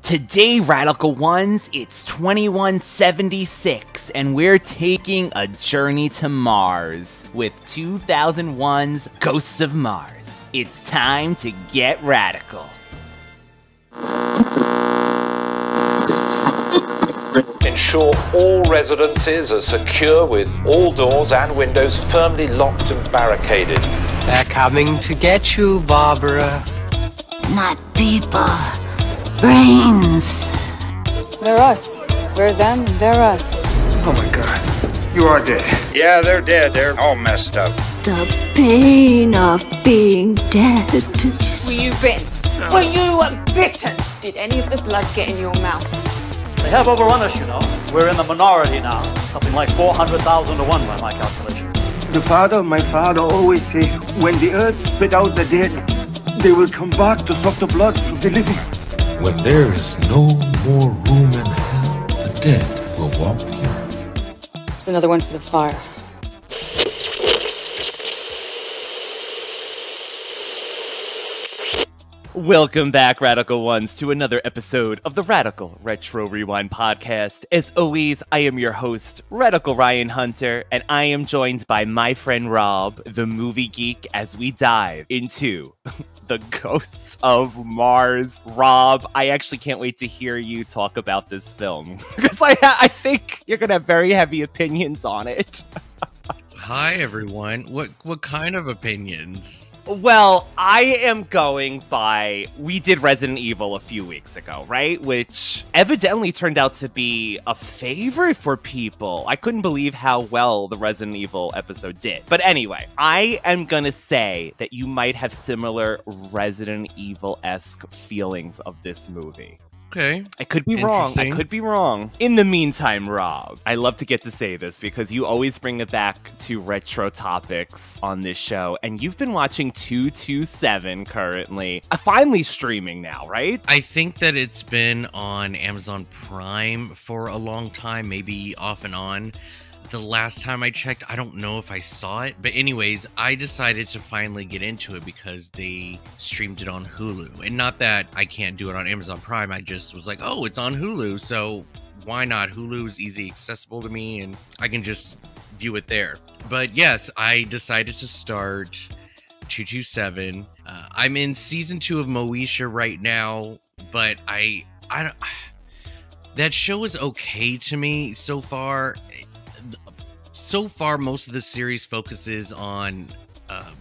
Today, Radical Ones, it's 2176, and we're taking a journey to Mars with 2001's Ghosts of Mars. It's time to get radical. Ensure all residences are secure with all doors and windows firmly locked and barricaded. They're coming to get you, Barbara. Not people. Brains. They're us. We're them, they're us. Oh my god. You are dead. Yeah, they're dead. They're all messed up. The pain of being dead. Were you bitten? Were you bitten? Did any of the blood get in your mouth? They have overrun us, you know. We're in the minority now. Something like 400,000 to 1 by my calculation. My father always say, when the earth spit out the dead, they will come back to suck the blood from the living. When there is no more room in hell, the dead will walk the earth. It's another one for the fire. Welcome back, Radical Ones, to another episode of the Radical Retro Rewind podcast. As always, I am your host, Radical Ryan Hunter, and I am joined by my friend Rob, the movie geek, as we dive into the Ghosts of Mars. Rob, I actually can't wait to hear you talk about this film, because I think you're going to have very heavy opinions on it. Hi, everyone. What kind of opinions? Well, I am going by, we did Resident Evil a few weeks ago, right? Which evidently turned out to be a favorite for people. I couldn't believe how well the Resident Evil episode did. But anyway, I am gonna say that you might have similar Resident Evil-esque feelings of this movie. Okay. I could be wrong. I could be wrong. In the meantime, Rob, I love to get to say this because you always bring it back to retro topics on this show, and you've been watching 227 currently. Finally streaming now, right? I think that it's been on Amazon Prime for a long time, maybe off and on. The last time I checked, I don't know if I saw it. But anyways, I decided to finally get into it because they streamed it on Hulu. And not that I can't do it on Amazon Prime. I just was like, oh, it's on Hulu. So why not? Hulu is easy accessible to me and I can just view it there. But yes, I decided to start 227. I'm in season 2 of Moesha right now, but I don't... That show is okay to me so far. So far, most of the series focuses on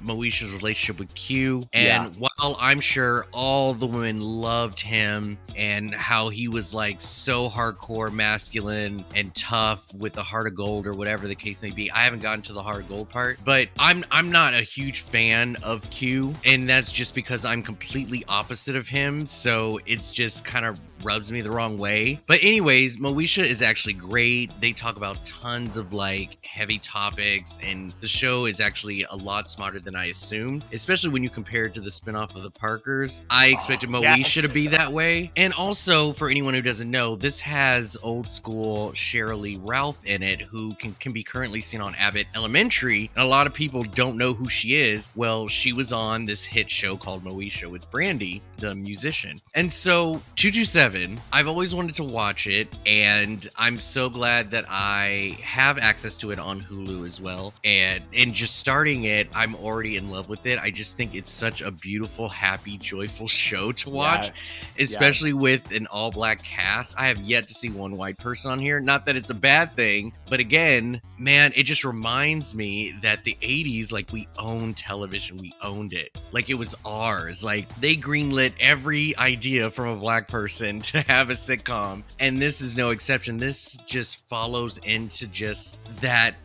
Moesha's relationship with Q. And while I'm sure all the women loved him and how he was like so hardcore masculine and tough with the heart of gold or whatever the case may be, I haven't gotten to the heart of gold part. But I'm not a huge fan of Q, and that's just because I'm completely opposite of him. So it's just kind of rubs me the wrong way. But anyways, Moesha is actually great. They talk about tons of like heavy topics, and the show is actually a lot smarter than I assumed, especially when you compare it to the spinoff of the Parkers. I expected Moesha to be that way. And also, for anyone who doesn't know, this has old school Sheryl Lee Ralph in it, who can be currently seen on Abbott Elementary. And a lot of people don't know who she is. Well, she was on this hit show called Moesha with Brandy, the musician. And so 227, I've always wanted to watch it, and I'm so glad that I have access to it on Hulu as well. And just starting it, I'm already in love with it. I just think it's such a beautiful, happy, joyful show to watch, especially with an all-black cast. I have yet to see one white person on here. Not that it's a bad thing, but again, man, it just reminds me that the 80s, like, we owned television. We owned it. Like, it was ours. Like, they greenlit every idea from a black person to have a sitcom, and this is no exception. This just follows into just that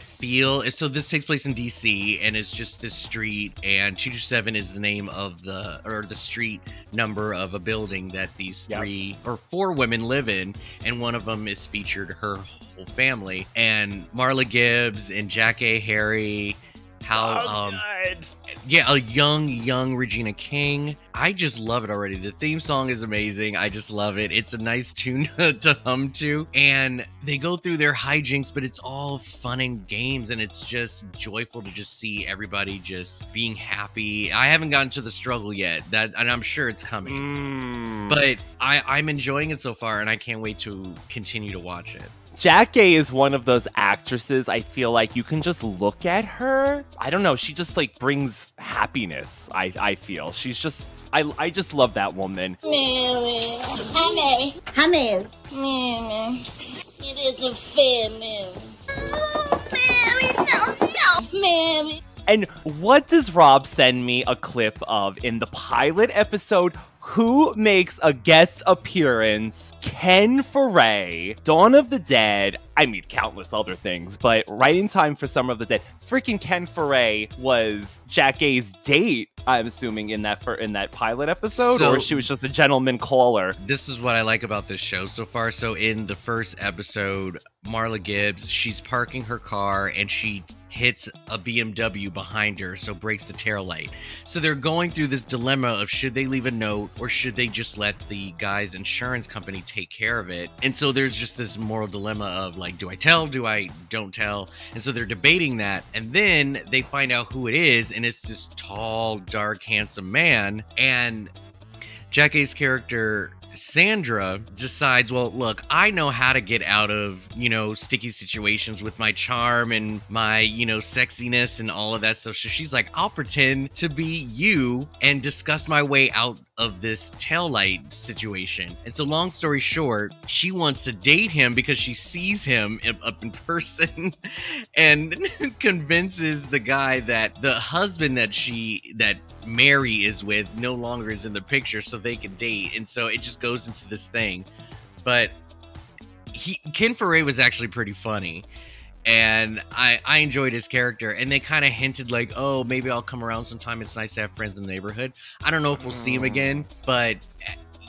feel. So this takes place in DC, and it's just this street, and 227 is the name of the street number of a building that these 3 or 4 women live in, and one of them is featured her whole family, and Marla Gibbs and Jackée, Harry, how Yeah, a young Regina King. I just love it already. The theme song is amazing. I just love it. It's a nice tune to hum to. And they go through their hijinks, but it's all fun and games. And it's just joyful to just see everybody just being happy. I haven't gotten to the struggle yet, and I'm sure it's coming. But I'm enjoying it so far, and I can't wait to continue to watch it. Jackée is one of those actresses I feel like you can just look at her. I don't know. She just like brings happiness. I feel she's just I just love that woman. Mary. Hi, Mary. Hi, Mary. Mary. It isn't fair, Mary. Oh, Mary, no. Mary. And what does Rob send me a clip of in the pilot episode? Who makes a guest appearance? Ken Foray, Dawn of the Dead, I mean, countless other things, but right in time for Summer of the Dead. Freaking Ken Foray was Jackae's date, I'm assuming, in that pilot episode, or she was just a gentleman caller. This is what I like about this show so far. So in the first episode, Marla Gibbs, she's parking her car and she hits a BMW behind her, so breaks the taillight. So they're going through this dilemma of should they leave a note or should they just let the guy's insurance company take care of it? And so there's just this moral dilemma of like, do I tell? Do I don't tell? And so they're debating that. And then they find out who it is, and it's this tall, dark, handsome man. And Jackae's character Sandra decides, well, look, I know how to get out of, sticky situations with my charm and my, sexiness and all of that stuff. So she's like, I'll pretend to be you and discuss my way out of this taillight situation. And so long story short, she wants to date him because she sees him up in person and convinces the guy that the husband that Mary is with no longer is in the picture so they can date. And so it just goes into this thing. But Ken Foray was actually pretty funny. And I enjoyed his character. And they kind of hinted like, oh, maybe I'll come around sometime. It's nice to have friends in the neighborhood. I don't know if we'll see him again, but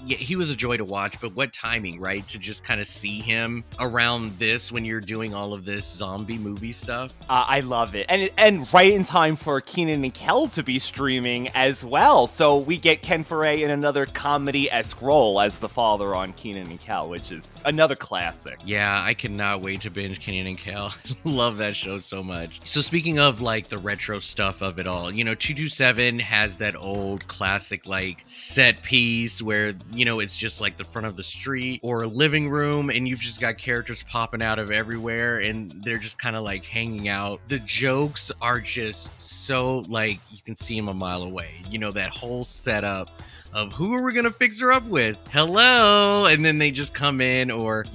yeah, he was a joy to watch. But what timing, right? To just kind of see him around this when you're doing all of this zombie movie stuff. I love it. And right in time for Kenan and Kel to be streaming as well. So we get Ken Foray in another comedy-esque role as the father on Kenan and Kel, which is another classic. Yeah, I cannot wait to binge Kenan and Kel. Love that show so much. So speaking of like the retro stuff of it all, 227 has that old classic like set piece where it's just like the front of the street or a living room and you've just got characters popping out of everywhere and they're just kind of like hanging out. The jokes are just so like you can see them a mile away. That whole setup of who are we gonna fix her up with? Hello, and then they just come in, or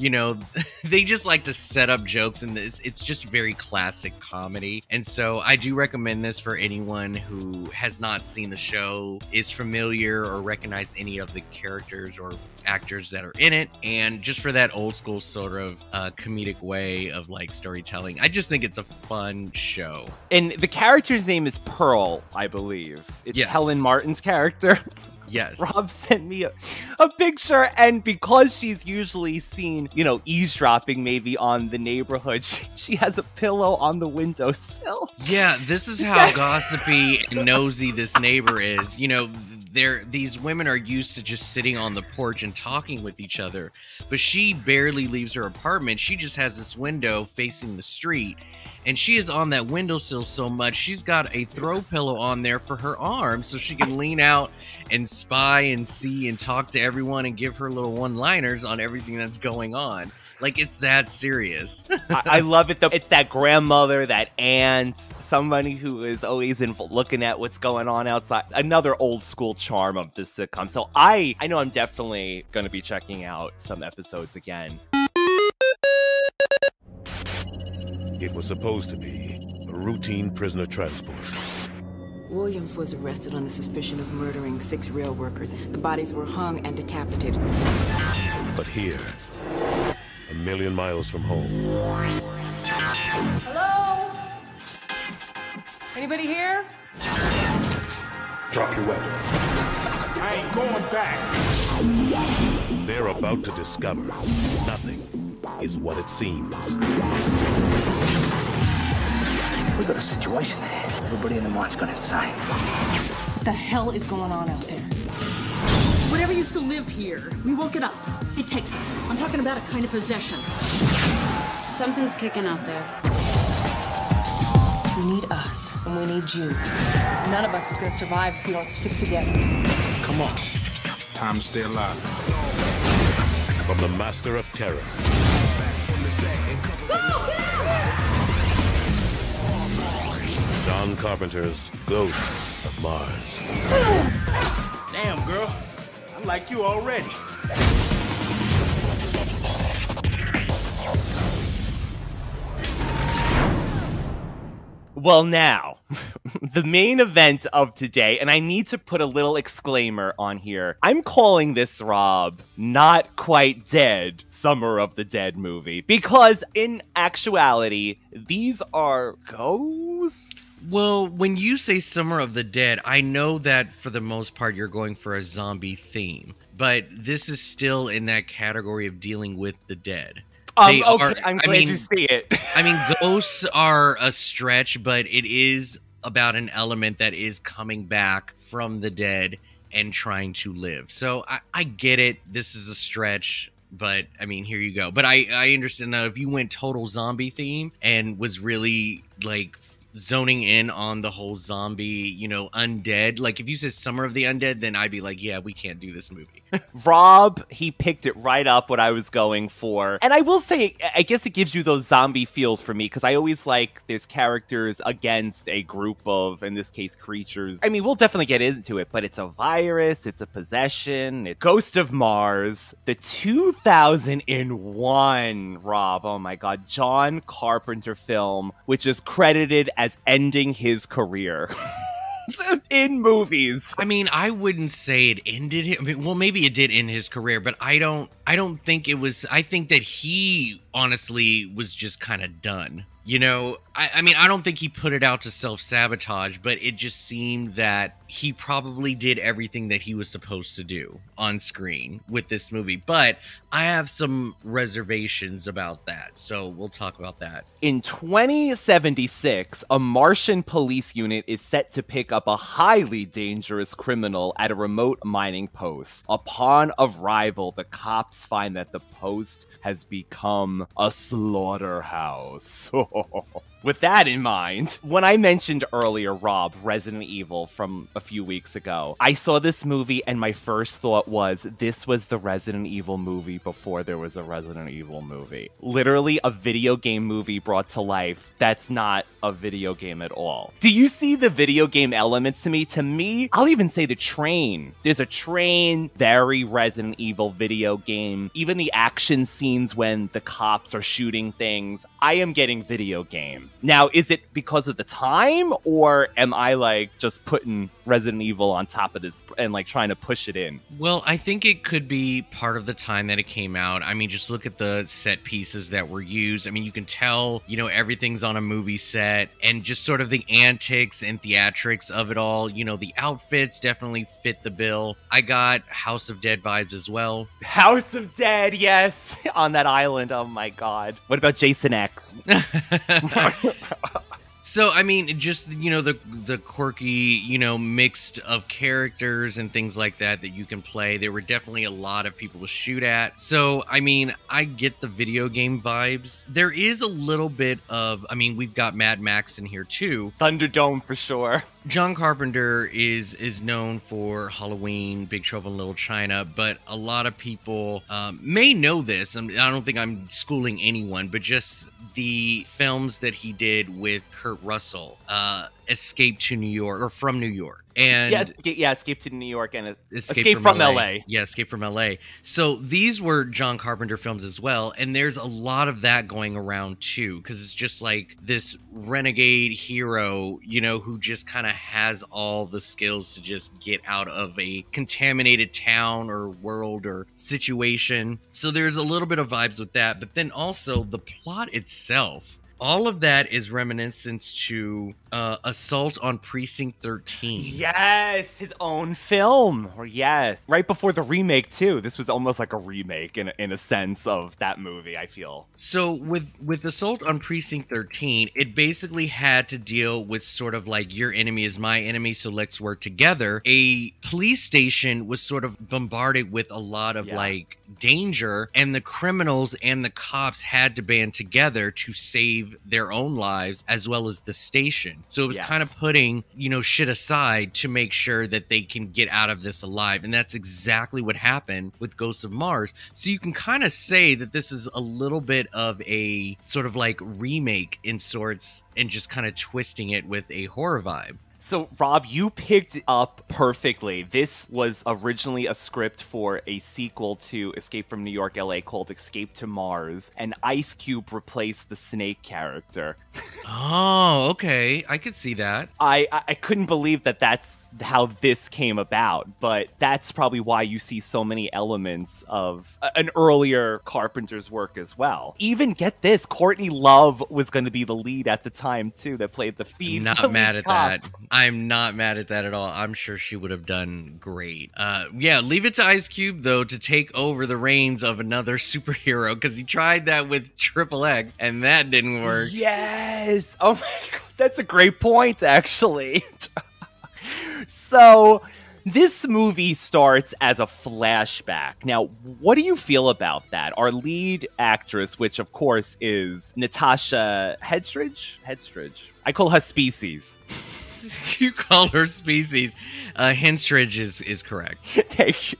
they just like to set up jokes, and it's just very classic comedy. And so I do recommend this for anyone who has not seen the show, is familiar or recognize any of the characters or actors that are in it, and just for that old school sort of comedic way of like storytelling. I just think it's a fun show. And the character's name is Pearl, I believe. It's Helen Martin's character. Yes. Rob sent me a picture, and because she's usually seen, eavesdropping maybe on the neighborhood, she has a pillow on the windowsill. Yeah, this is how gossipy and nosy this neighbor is. These women are used to just sitting on the porch and talking with each other, but she barely leaves her apartment. She just has this window facing the street, and she is on that windowsill so much she's got a throw pillow on there for her arm so she can lean out and spy and see and talk to everyone and give her little one-liners on everything that's going on. Like, it's that serious. I love it, though. It's that grandmother, that aunt, somebody who is always looking at what's going on outside. Another old school charm of this sitcom. So I know I'm definitely going to be checking out some episodes again. It was supposed to be a routine prisoner transport. Williams was arrested on the suspicion of murdering 6 rail workers. The bodies were hung and decapitated. But here, a million miles from home. Hello? Anybody here? Drop your weapon. I ain't going back. They're about to discover nothing is what it seems. We got a situation here. everybody in the mart's gone inside. What the hell is going on out there? Whatever used to live here, we woke it up. It takes us. I'm talking about a kind of possession. Something's kicking out there. We need us, and we need you. None of us is gonna survive if we don't stick together. Come on. Time to stay alive. From the master of terror. Go! Get out! John Carpenter's Ghosts of Mars. Damn, girl. I like you already. Well, now, the main event of today, and I need to put a little exclaimer on here. I'm calling this, Rob, Not Quite Dead Summer of the Dead movie, because in actuality, these are ghosts? Well, when you say Summer of the Dead, I know that for the most part you're going for a zombie theme, but this is still in that category of dealing with the dead. Okay, I'm glad you see it. I mean, ghosts are a stretch, but it is about an element that is coming back from the dead and trying to live. So I get it. This is a stretch, but I mean, here you go. But I understand that if you went total zombie theme and was really like zoning in on the whole zombie, you know, undead. Like if you said Summer of the Undead, then I'd be like, yeah, we can't do this movie. Rob, he picked it right up what I was going for. And I will say, I guess it gives you those zombie feels for me, because I always like there's characters against a group of, in this case, creatures. I mean, we'll definitely get into it, but it's a virus, it's a possession, it's Ghost of Mars, the 2001, Rob, oh my god, John Carpenter film, which is credited as ending his career. In movies. I mean, I wouldn't say it ended him. I mean, well, maybe it did end his career, but I don't think it was. I think that he honestly was just kind of done. You know, I mean, I don't think he put it out to self-sabotage, but it just seemed that he probably did everything that he was supposed to do on screen with this movie. But I have some reservations about that, so we'll talk about that. In 2076, a Martian police unit is set to pick up a highly dangerous criminal at a remote mining post. Upon arrival, the cops find that the post has become a slaughterhouse. With that in mind, when I mentioned earlier, Rob, Resident Evil from a few weeks ago, I saw this movie and my first thought was, this was the Resident Evil movie before there was a Resident Evil movie. Literally a video game movie brought to life that's not a video game at all. Do you see the video game elements to me? To me, I'll even say the train. There's a train, very Resident Evil video game. Even the action scenes when the cops are shooting things, I am getting video game. Now, is it because of the time, or am I like just putting Resident Evil on top of this and like trying to push it in? Well, I think it could be part of the time that it came out. I mean, just look at the set pieces that were used. I mean, you can tell, you know, everything's on a movie set, and just sort of the antics and theatrics of it all. You know, the outfits definitely fit the bill. I got House of Dead vibes as well. House of Dead, yes, on that island. Oh my god. What about Jason X? So, I mean, just, you know, the quirky, you know, mixed of characters and things like that you can play. There were definitely a lot of people to shoot at. So, I mean, I get the video game vibes. There is a little bit of, I mean, we've got Mad Max in here too. Thunderdome for sure. John Carpenter is known for Halloween, Big Trouble in Little China, but a lot of people may know this. I don't think I'm schooling anyone, but just the films that he did with Kurt Russell, Escape to New York, or From New York. And Escape to New York and Escape from LA. Yeah, Escape from LA. So these were John Carpenter films as well, and there's a lot of that going around too, because it's just like this renegade hero, you know, who just kind of has all the skills to just get out of a contaminated town or world or situation. So there's a little bit of vibes with that, but then also the plot itself All of that is reminiscence to Assault on Precinct 13. Yes, his own film. Or yes, right before the remake too. This was almost like a remake in a sense of that movie, I feel. So with Assault on Precinct 13, it basically had to deal with sort of like your enemy is my enemy, so let's work together. A police station was sort of bombarded with a lot of like danger, and the criminals and the cops had to band together to save their own lives as well as the station. So it was kind of putting, you know, shit aside to make sure that they can get out of this alive. And that's exactly what happened with Ghosts of Mars. So you can kind of say that this is a little bit of a sort of like remake in sorts and just kind of twisting it with a horror vibe. So, Rob, you picked up perfectly. This was originally a script for a sequel to Escape from New York, LA called Escape to Mars, and Ice Cube replaced the Snake character. Oh, okay. I could see that. I couldn't believe that that's how this came about, but that's probably why you see so many elements of an earlier Carpenters work as well. Even, get this, Courtney Love was going to be the lead at the time, too, that played the feed. Not mad at that. I'm not mad at that at all. I'm sure she would have done great. Yeah, leave it to Ice Cube, though, to take over the reins of another superhero, because he tried that with Triple X, and that didn't work. Yes! Oh my god, that's a great point, actually. So, this movie starts as a flashback. Now, what do you feel about that? Our lead actress, which of course is Natasha Henstridge? I call her Species. You call her Species. Henstridge is correct. Thank you.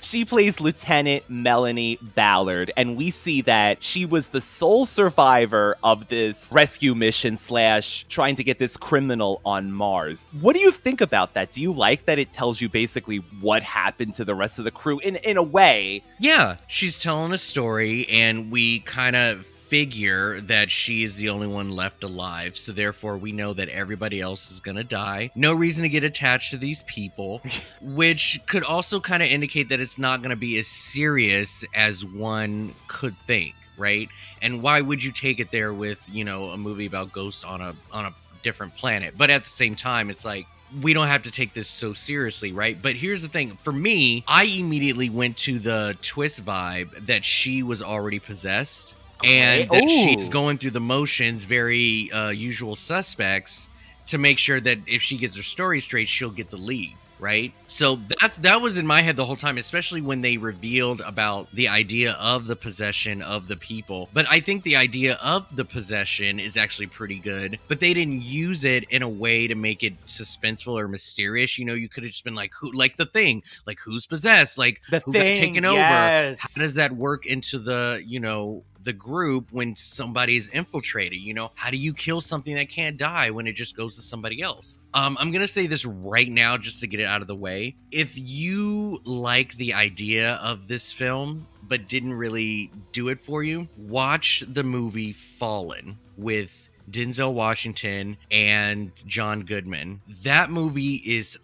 She plays Lieutenant Melanie Ballard, and we see that she was the sole survivor of this rescue mission / trying to get this criminal on Mars. What do you think about that? Do you like that it tells you basically what happened to the rest of the crew in a way? Yeah, she's telling a story, and we kind of figure that she is the only one left alive, so therefore we know that everybody else is gonna die. No reason to get attached to these people, which could also kind of indicate that it's not gonna be as serious as one could think, right? And why would you take it there with, you know, a movie about ghosts on a different planet? But at the same time, it's like, we don't have to take this so seriously, right? But here's the thing. For me, I immediately went to the twist vibe that she was already possessed. And that she's going through the motions, very usual suspects, to make sure that if she gets her story straight, she'll get the lead, right? So that was in my head the whole time, especially when they revealed about the idea of the possession of the people. But I think the idea of the possession is actually pretty good, but they didn't use it in a way to make it suspenseful or mysterious. You know, you could have just been like, who, like the thing, like who's possessed, like the who thing, got taken over. How does that work into the, you know, the group when somebody is infiltrated? You know, how do you kill something that can't die when it just goes to somebody else? I'm gonna say this right now just to get it out of the way. If you like the idea of this film but didn't really do it for you, watch the movie Fallen with Denzel Washington and John Goodman. That movie is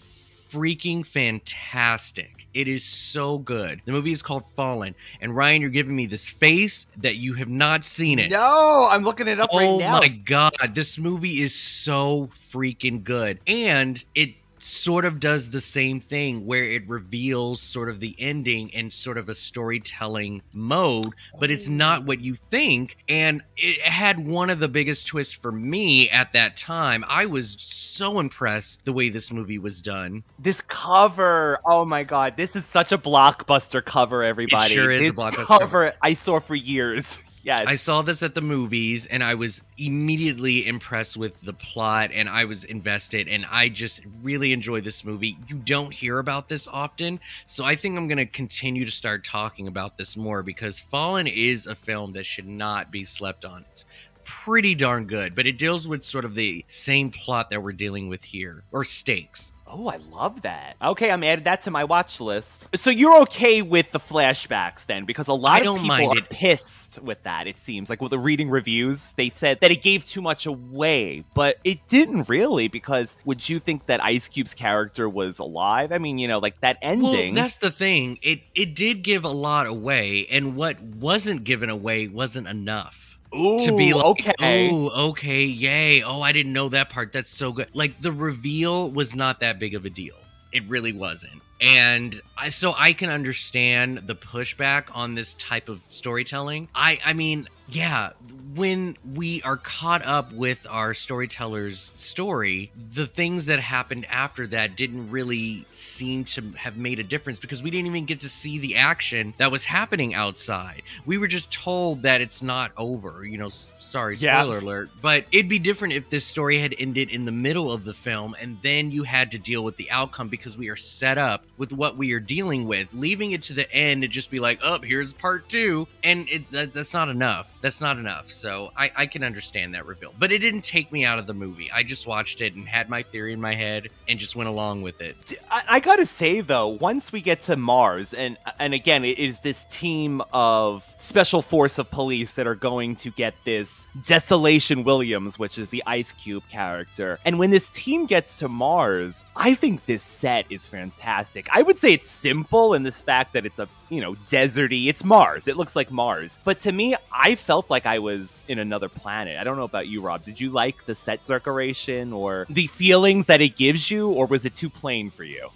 freaking fantastic. It is so good. The movie is called Fallen. And Ryan, you're giving me this face that you have not seen it. No, I'm looking it up right now. Oh my god, this movie is so freaking good. And it sort of does the same thing where it reveals sort of the ending in sort of a storytelling mode, but it's not what you think. And it had one of the biggest twists for me at that time. I was so impressed the way this movie was done. This cover, oh my god, this is such a blockbuster cover, everybody. It sure is this a blockbuster cover I saw for years. Yes. I saw this at the movies, and I was immediately impressed with the plot, and I was invested, and I just really enjoy this movie. You don't hear about this often, so I think I'm going to continue to start talking about this more, because Fallen is a film that should not be slept on. It's pretty darn good, but it deals with sort of the same plot that we're dealing with here, or stakes. Oh, I love that. Okay, I'm adding that to my watch list. So you're okay with the flashbacks then? Because a lot of people are pissed with that, it seems. Like with the reading reviews, they said that it gave too much away. But it didn't really, because would you think that Ice Cube's character was alive? I mean, you know, like that ending. Well, that's the thing. It did give a lot away, and what wasn't given away wasn't enough. Ooh, to be like, okay. oh, okay, yay. Oh, I didn't know that part. That's so good. Like, the reveal was not that big of a deal. It really wasn't. And so I can understand the pushback on this type of storytelling. I mean, yeah, when we are caught up with our storyteller's story, the things that happened after that didn't really seem to have made a difference because we didn't even get to see the action that was happening outside. We were just told that it's not over, you know, sorry, spoiler alert, but it'd be different if this story had ended in the middle of the film and then you had to deal with the outcome because we are set up with what we are dealing with. Leaving it to the end and just be like, oh, here's part 2, and that's not enough. That's not enough. So I can understand that reveal. But it didn't take me out of the movie. I just watched it and had my theory in my head and just went along with it. I gotta say, though, once we get to Mars, and again, it is this team of special force of police that are going to get this Desolation Williams, which is the Ice Cube character. And when this team gets to Mars, I think this set is fantastic. I would say it's simple in this fact that it's a, you know, deserty. It's Mars. It looks like Mars. But to me, I felt like I was in another planet. I don't know about you, Rob. Did you like the set decoration or the feelings that it gives you, or was it too plain for you?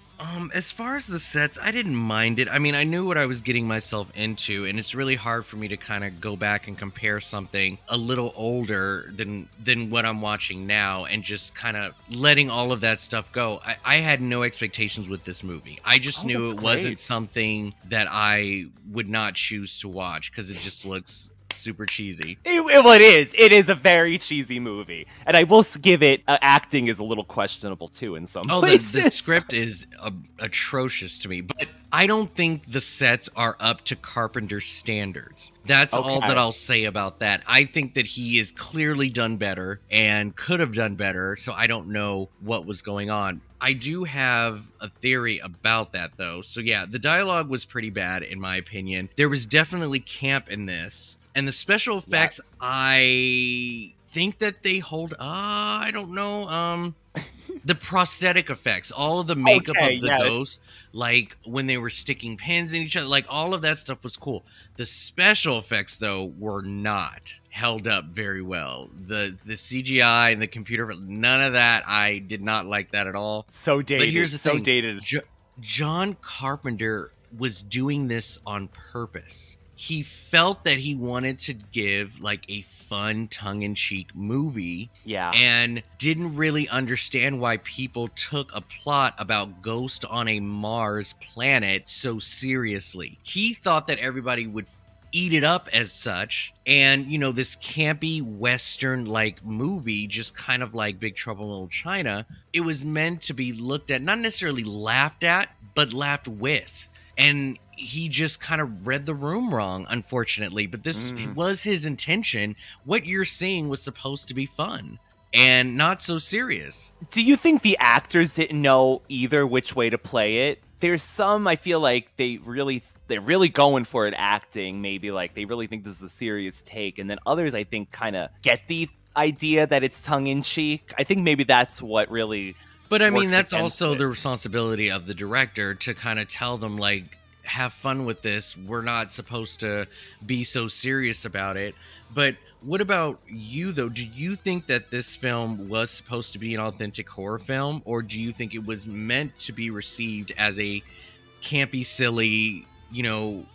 As far as the sets, I didn't mind it. I mean, I knew what I was getting myself into, and it's really hard for me to kind of go back and compare something a little older than what I'm watching now and just kind of letting all of that stuff go. I had no expectations with this movie. I just knew it wasn't something that I would not choose to watch because it just looks super cheesy. Well, it is. It is a very cheesy movie. And I will give it, acting is a little questionable, too, in some places. The script is atrocious to me, but I don't think the sets are up to Carpenter's standards. That's all that I'll say about that. I think that he is clearly done better and could have done better, so I don't know what was going on. I do have a theory about that, though. So yeah, the dialogue was pretty bad, in my opinion. There was definitely camp in this. And the special effects, I think that they hold, I don't know, the prosthetic effects, all of the makeup of the ghosts, like when they were sticking pins in each other, like all of that stuff was cool. The special effects, though, were not held up very well. The CGI and the computer, none of that, I did not like that at all. So dated. But here's the thing. Dated. John Carpenter was doing this on purpose. He felt that he wanted to give like a fun tongue-in-cheek movie. Yeah. And didn't really understand why people took a plot about ghosts on a Mars planet so seriously. He thought that everybody would eat it up as such. And, you know, this campy Western-like movie, just kind of like Big Trouble in Little China, it was meant to be looked at, not necessarily laughed at, but laughed with. And he just kind of read the room wrong, unfortunately. But this was his intention. What you're seeing was supposed to be fun and not so serious. Do you think the actors didn't know either which way to play it? There's some, I feel like they're really going for it acting, maybe like they really think this is a serious take. And then others, I think, kind of get the idea that it's tongue-in-cheek. I think maybe that's what really But I mean, that's also the responsibility of the director to kind of tell them, like, have fun with this. We're not supposed to be so serious about it. But what about you, though? Do you think that this film was supposed to be an authentic horror film? Or do you think it was meant to be received as a campy, silly, you know,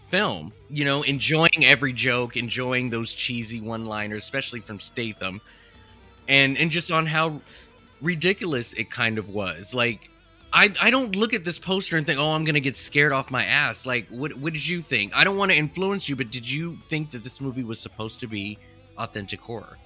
film? You know, enjoying every joke, enjoying those cheesy one-liners, especially from Statham. And just on how ridiculous it kind of was. Like, I don't look at this poster and think, oh, I'm gonna get scared off my ass. Like, what did you think? I don't want to influence you, but did you think that this movie was supposed to be authentic horror?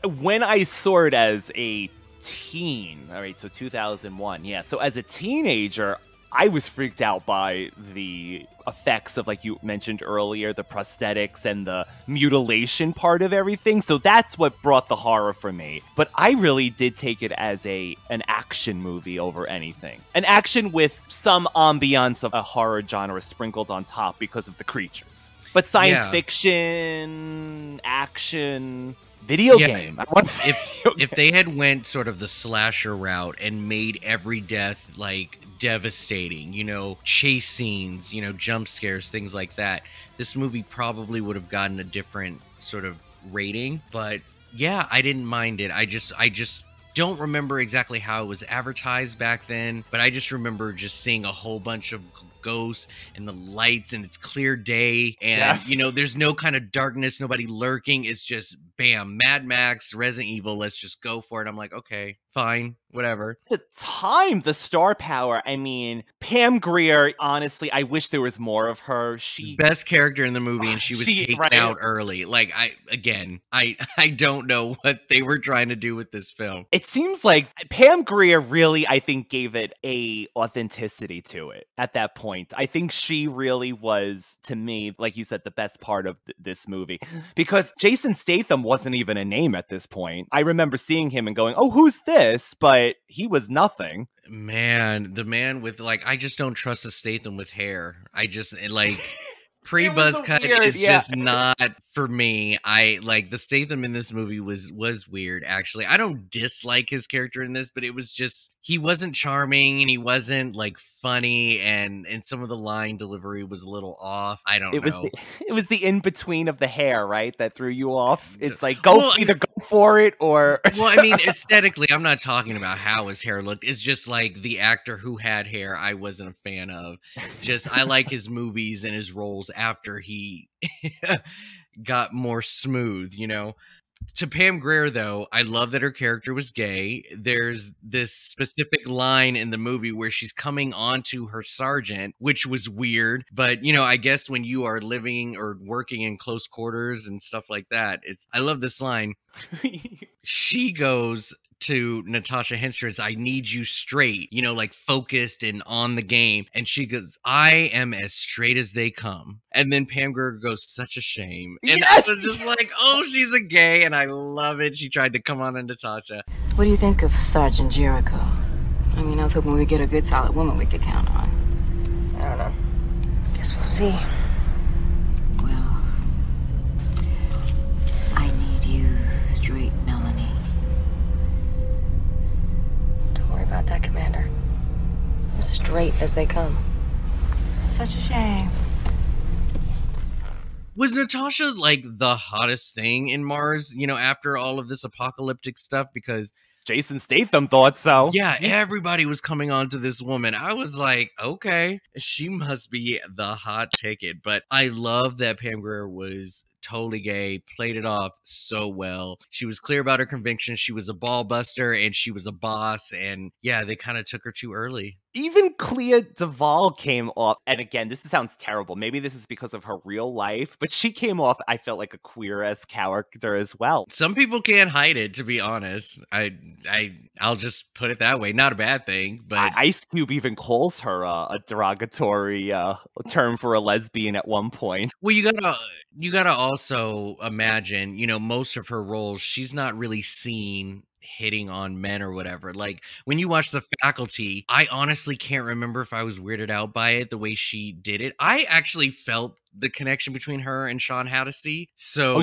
When I saw it as a teen, all right, so 2001, yeah. So as a teenager, I was freaked out by the effects of, like you mentioned earlier, the prosthetics and the mutilation part of everything. So that's what brought the horror for me. But I really did take it as an action movie over anything. An action with some ambiance of a horror genre sprinkled on top because of the creatures. But science fiction, action, video game. I want to say if they had went sort of the slasher route and made every death like devastating, you know, chase scenes, you know, jump scares, things like that, this movie probably would have gotten a different sort of rating, but yeah, I didn't mind it. I just don't remember exactly how it was advertised back then, but I just remember just seeing a whole bunch of ghosts and the lights, and it's clear day, and you know, there's no kind of darkness, nobody lurking. It's just bam, Mad Max, Resident Evil, let's just go for it. I'm like, okay, fine, whatever. The time, the star power. I mean, Pam Grier, honestly, I wish there was more of her. She best character in the movie, and she was taken out early. Like, I don't know what they were trying to do with this film. It seems like Pam Grier really, I think, gave it a authenticity to it at that point. I think she really was, to me, like you said, the best part of this movie. Because Jason Statham wasn't even a name at this point. I remember seeing him and going, oh, who's this? But he was nothing. Man, the man with, like, I just don't trust a Statham with hair. I just, like... Pre-buzz cut is just not for me. I like the Statham in this movie was weird, actually. I don't dislike his character in this, but it was just, he wasn't charming and he wasn't like funny, and some of the line delivery was a little off. I don't know. It was the in-between of the hair, right, that threw you off. It's like, either go for it or... Well, I mean, aesthetically, I'm not talking about how his hair looked. It's just like the actor who had hair, I wasn't a fan of. Just, I like his movies and his roles after he got more smooth, you know? To Pam Grier, though, I love that her character was gay. There's this specific line in the movie where she's coming onto her sergeant, which was weird. But, you know, I guess when you are living or working in close quarters and stuff like that, I love this line. She goes to Natasha Henstridge, I need you straight, you know, like focused and on the game. And she goes, I am as straight as they come. And then Pam Grier goes, such a shame. And I was just like, oh, she's a gay, and I love it. She tried to come on to Natasha. What do you think of Sergeant Jericho? I mean, I was hoping we'd get a good solid woman we could count on. I don't know. Guess we'll see. Well, I need you straight, Melanie. About that, Commander. As straight as they come. Such a shame. Was Natasha like the hottest thing in Mars, you know, after all of this apocalyptic stuff? Because Jason Statham thought so. Yeah, everybody was coming on to this woman. I was like, okay, she must be the hot ticket. But I love that Pam Grier was totally gay, played it off so well. She was clear about her convictions. She was a ball buster and she was a boss. And yeah, they kind of took her too early. Even Clea DuVall came off, and again, this sounds terrible. Maybe this is because of her real life, but she came off, I felt like a queer-esque character as well. Some people can't hide it, to be honest. I'll just put it that way. Not a bad thing, but Ice Cube even calls her a derogatory term for a lesbian at one point. Well, you gotta also imagine, you know, most of her roles, she's not really seen hitting on men or whatever. Like when you watch The Faculty, I honestly can't remember if I was weirded out by it the way she did it. I actually felt the connection between her and Sean Hannity. So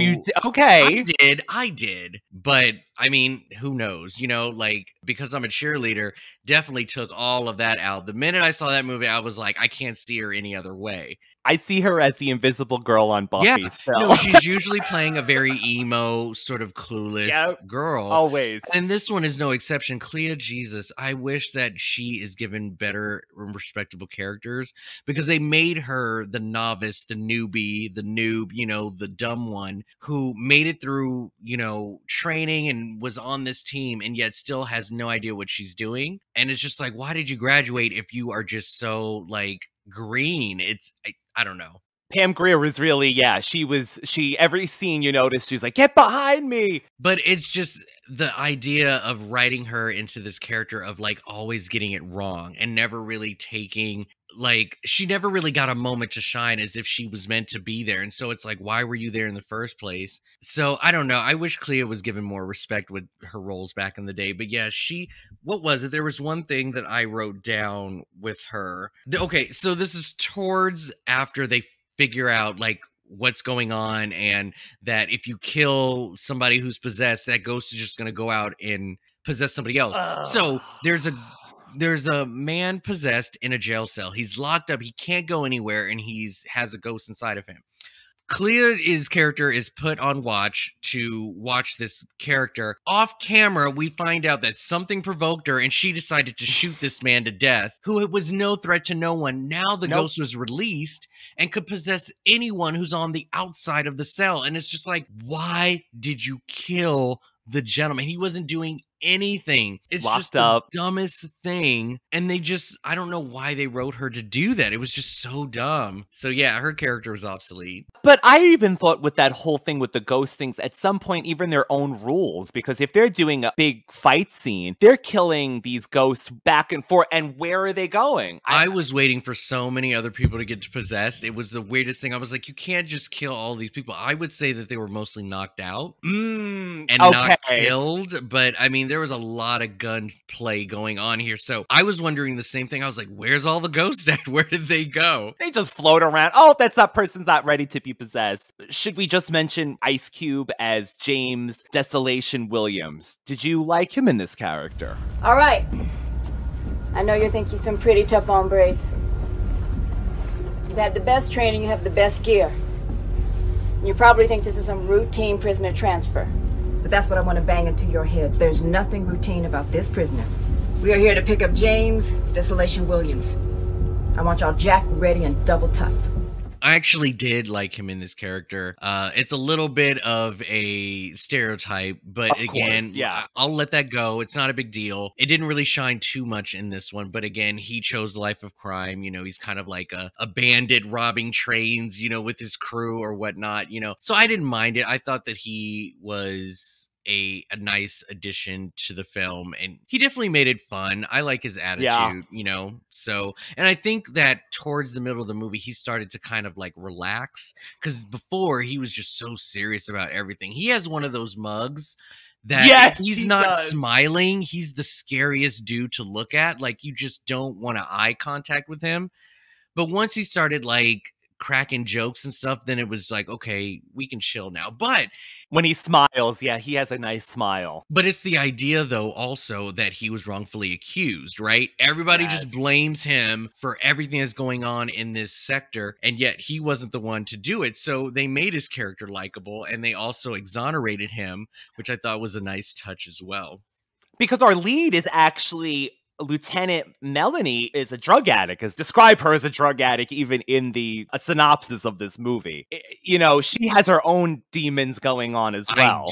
okay. I did. But I mean, who knows? You know, like because I'm a cheerleader, definitely took all of that out. The minute I saw that movie, I was like, I can't see her any other way. I see her as the invisible girl on Buffy. Yeah, no, she's usually playing a very emo, sort of clueless girl. Always. And this one is no exception. Clea, Jesus, I wish that she is given better, respectable characters because they made her the novice, the newbie, the noob, you know, the dumb one who made it through, you know, training and was on this team and yet still has no idea what she's doing. And it's just like, why did you graduate if you are just so, like, green? I don't know. Pam Grier was really, every scene you notice, she's like, get behind me. But it's just the idea of writing her into this character of like always getting it wrong and never really taking, like, she never really got a moment to shine as if she was meant to be there. And so it's like, why were you there in the first place? So I don't know. I wish Clea was given more respect with her roles back in the day. But yeah, what was it? There was one thing that I wrote down with her. Okay, so this is towards after they figure out like what's going on and that if you kill somebody who's possessed, that ghost is just going to go out and possess somebody else. So there's a man possessed in a jail cell. He's locked up. He can't go anywhere and has a ghost inside of him. Clea's character is put on watch to watch this character. Off camera, we find out that something provoked her and she decided to shoot this man to death, who it was no threat to no one. Now the ghost was released and could possess anyone who's on the outside of the cell. And it's just like, why did you kill the gentleman? He wasn't doing anything. It's Locked just up. the dumbest thing. And they just, I don't know why they wrote her to do that. It was just so dumb. So yeah, her character was obsolete. But I even thought with that whole thing with the ghost things, at some point, even their own rules, because if they're doing a big fight scene, they're killing these ghosts back and forth. And where are they going? I was waiting for so many other people to get possessed. It was the weirdest thing. I was like, you can't just kill all these people. I would say that they were mostly knocked out and not killed. But I mean, there was a lot of gunplay going on here. So I was wondering the same thing. I was like, where's all the ghosts at? Where did they go? They just float around. Oh, that person's not ready to be possessed. Should we just mention Ice Cube as James Desolation Williams? Did you like him in this character? All right. I know you think you're some pretty tough hombres. You've had the best training, you have the best gear. And you probably think this is some routine prisoner transfer. But that's what I want to bang into your heads. There's nothing routine about this prisoner. We are here to pick up James Desolation Williams. I want y'all jacked, ready, and double tough. I actually did like him in this character. It's a little bit of a stereotype, but again, yeah, I'll let that go. It's not a big deal. It didn't really shine too much in this one, but again, he chose the life of crime. You know, he's kind of like a bandit robbing trains, you know, with his crew or whatnot, you know. So I didn't mind it. I thought that he was a nice addition to the film, and he definitely made it fun. I like his attitude, you know. So, and I think that towards the middle of the movie, he started to kind of like relax, because before he was just so serious about everything. He has one of those mugs that he's not smiling. He's the scariest dude to look at. Like, you just don't want to eye contact with him. But once he started like cracking jokes and stuff, then it was like, okay, we can chill now. But when he smiles, yeah, he has a nice smile. But it's the idea, though, also that he was wrongfully accused, right? Everybody just blames him for everything that's going on in this sector, and yet he wasn't the one to do it. So they made his character likable, and they also exonerated him, which I thought was a nice touch as well. Because our lead is actually Lieutenant Melanie is a drug addict, is describe her as a drug addict even in the synopsis of this movie. You know, she has her own demons going on as well.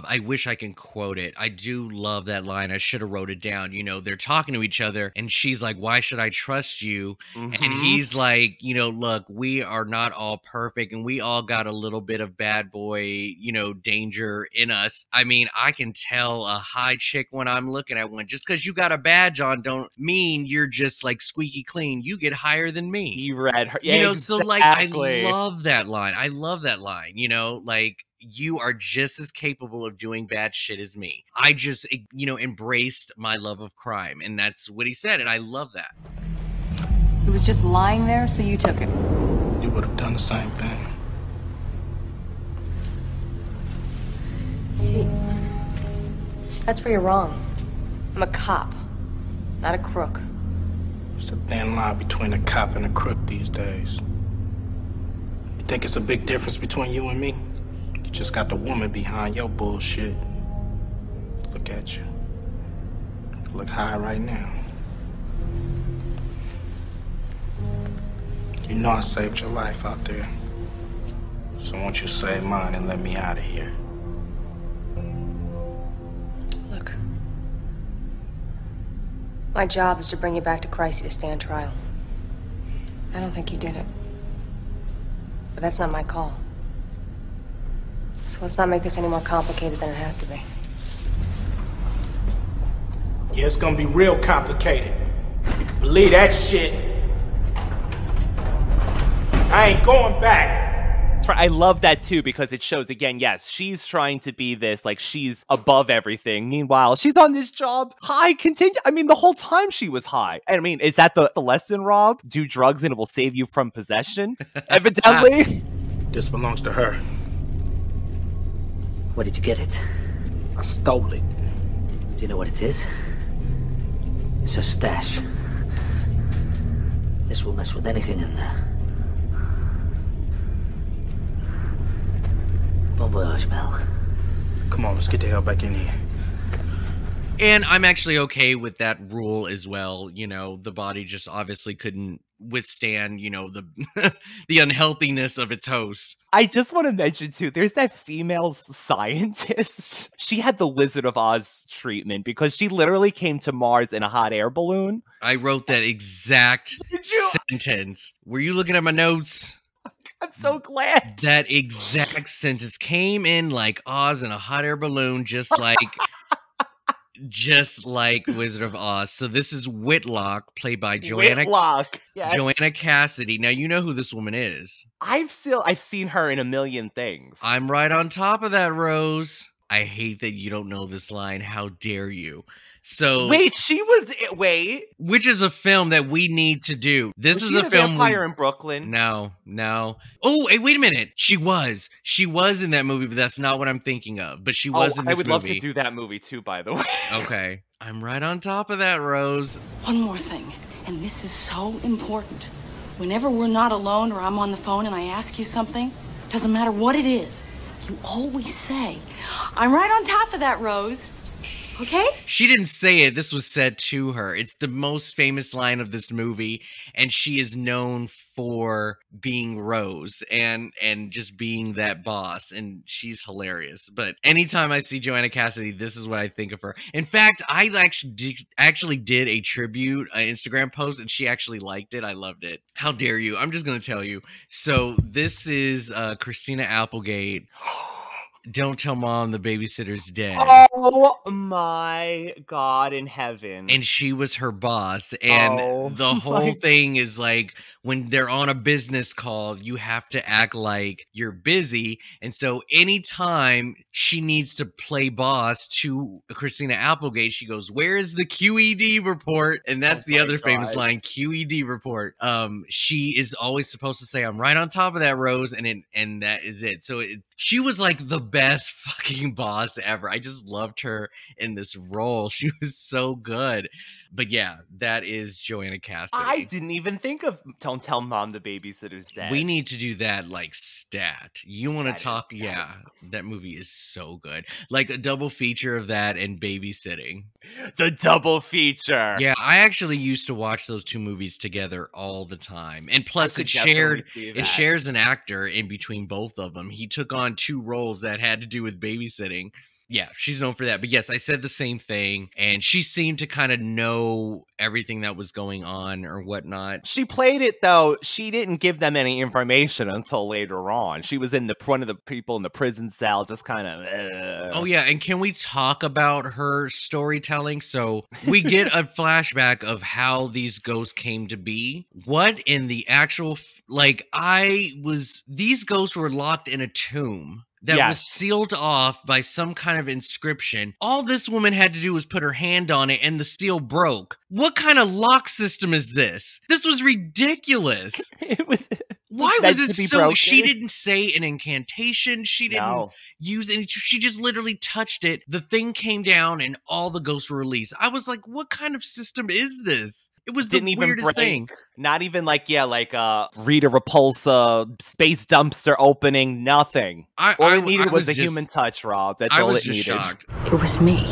I wish I can quote it. I do love that line. I should have wrote it down. You know, they're talking to each other and she's like, why should I trust you? And he's like, you know, look, we are not all perfect and we all got a little bit of bad boy, you know, danger in us. I mean, I can tell a high chick when I'm looking at one. Just because you got a badge on don't mean you're just like squeaky clean. You get higher than me. You read her. You know, so like, I love that line. I love that line. You know, like, you are just as capable of doing bad shit as me. I just, you know, embraced my love of crime. And that's what he said. And I love that. It was just lying there, so you took it. You would have done the same thing. See, that's where you're wrong. I'm a cop, not a crook. There's a thin line between a cop and a crook these days. You think it's a big difference between you and me? You just got the woman behind your bullshit. Look at you. You look high right now. You know I saved your life out there. So won't you save mine and let me out of here? Look. My job is to bring you back to Chrissy to stand trial. I don't think you did it. But that's not my call. So let's not make this any more complicated than it has to be. Yeah, it's gonna be real complicated. You can believe that shit. I ain't going back. I love that too, because it shows again, yes, she's trying to be this, like, she's above everything. Meanwhile, she's on this job high, I mean, the whole time she was high. I mean, is that the lesson, Rob? Do drugs and it will save you from possession? Evidently. This belongs to her. Where did you get it? I stole it. Do you know what it is? It's her stash. This will mess with anything in there. Bon voyage, Mel. Come on, let's get the hell back in here. And I'm actually okay with that rule as well. You know, the body just obviously couldn't withstand, you know, the the unhealthiness of its host. I just want to mention, too, there's that female scientist. She had the Wizard of Oz treatment because she literally came to Mars in a hot air balloon. I wrote that exact sentence. Were you looking at my notes? I'm so glad. That exact sentence came in like Oz in a hot air balloon, just like Wizard of Oz. So this is Whitlock, played by Joanna Cassidy. Now you know who this woman is. I've seen her in a million things. I'm right on top of that, Rose. I hate that you don't know this line. How dare you? So which is a film that we need to do. This is a film. Vampire in Brooklyn. No. Oh, hey, wait a minute. She was in that movie, but that's not what I'm thinking of. But she was in this movie. I would love to do that movie too, by the way. Okay, I'm right on top of that, Rose. One more thing, and this is so important. Whenever we're not alone or I'm on the phone and I ask you something, doesn't matter what it is, you always say, "I'm right on top of that, Rose." Okay? She didn't say it. This was said to her. It's the most famous line of this movie, and she is known for being Rose and just being that boss, and she's hilarious. But anytime I see Joanna Cassidy, this is what I think of her. In fact, I actually did a tribute Instagram post, and she actually liked it. I loved it. How dare you? I'm just going to tell you. So this is Christina Applegate. Don't tell mom the babysitter's dead. Oh my God in heaven. And she was her boss. And the whole thing is like, when they're on a business call, you have to act like you're busy. And so anytime she needs to play boss to Christina Applegate, she goes, "Where is the QED report?" And that's the other famous line, QED report. She is always supposed to say, "I'm right on top of that, Rose." And that is it. So she was like the best fucking boss ever. I just loved her in this role. She was so good. But yeah, that is Joanna Cassidy. I didn't even think of Don't Tell Mom the Babysitter's Dead. We need to do that like stat. You want to talk? Yeah, that movie is so good. Like a double feature of that and Babysitting. The double feature. Yeah, I actually used to watch those two movies together all the time. And plus it shares an actor in between both of them. He took on two roles that had to do with babysitting. Yeah, she's known for that. But yes, I said the same thing. And she seemed to kind of know everything that was going on or whatnot. She played it, though. She didn't give them any information until later on. She was in the front of the people in the prison cell, just kind of... Oh, yeah. And can we talk about her storytelling? So we get a flashback of how these ghosts came to be. What in the actual... These ghosts were locked in a tomb that was sealed off by some kind of inscription. All this woman had to do was put her hand on it and the seal broke. What kind of lock system is this? This was ridiculous. Why was it so? Broken? She didn't say an incantation. She didn't use any. She just literally touched it. The thing came down and all the ghosts were released. I was like, what kind of system is this? It was the weirdest thing. Not even like Rita Repulsa, space dumpster opening, nothing. All it needed was a human touch, Rob. That's all it needed. Shocked. It was me.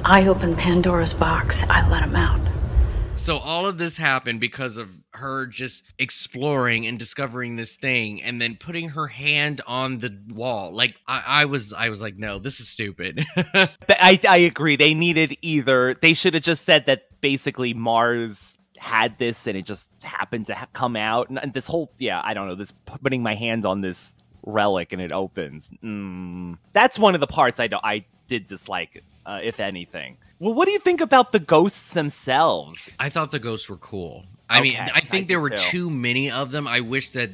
I opened Pandora's box. I let him out. So all of this happened because of her just exploring and discovering this thing and then putting her hand on the wall. Like I was like, no, this is stupid. But I agree. They should have just said that basically Mars had this and it just happened to come out. And this whole, I don't know, this putting my hand on this relic and it opens. That's one of the parts I did dislike, if anything. Well, what do you think about the ghosts themselves? I thought the ghosts were cool. I mean, I think there were too many of them. I wish that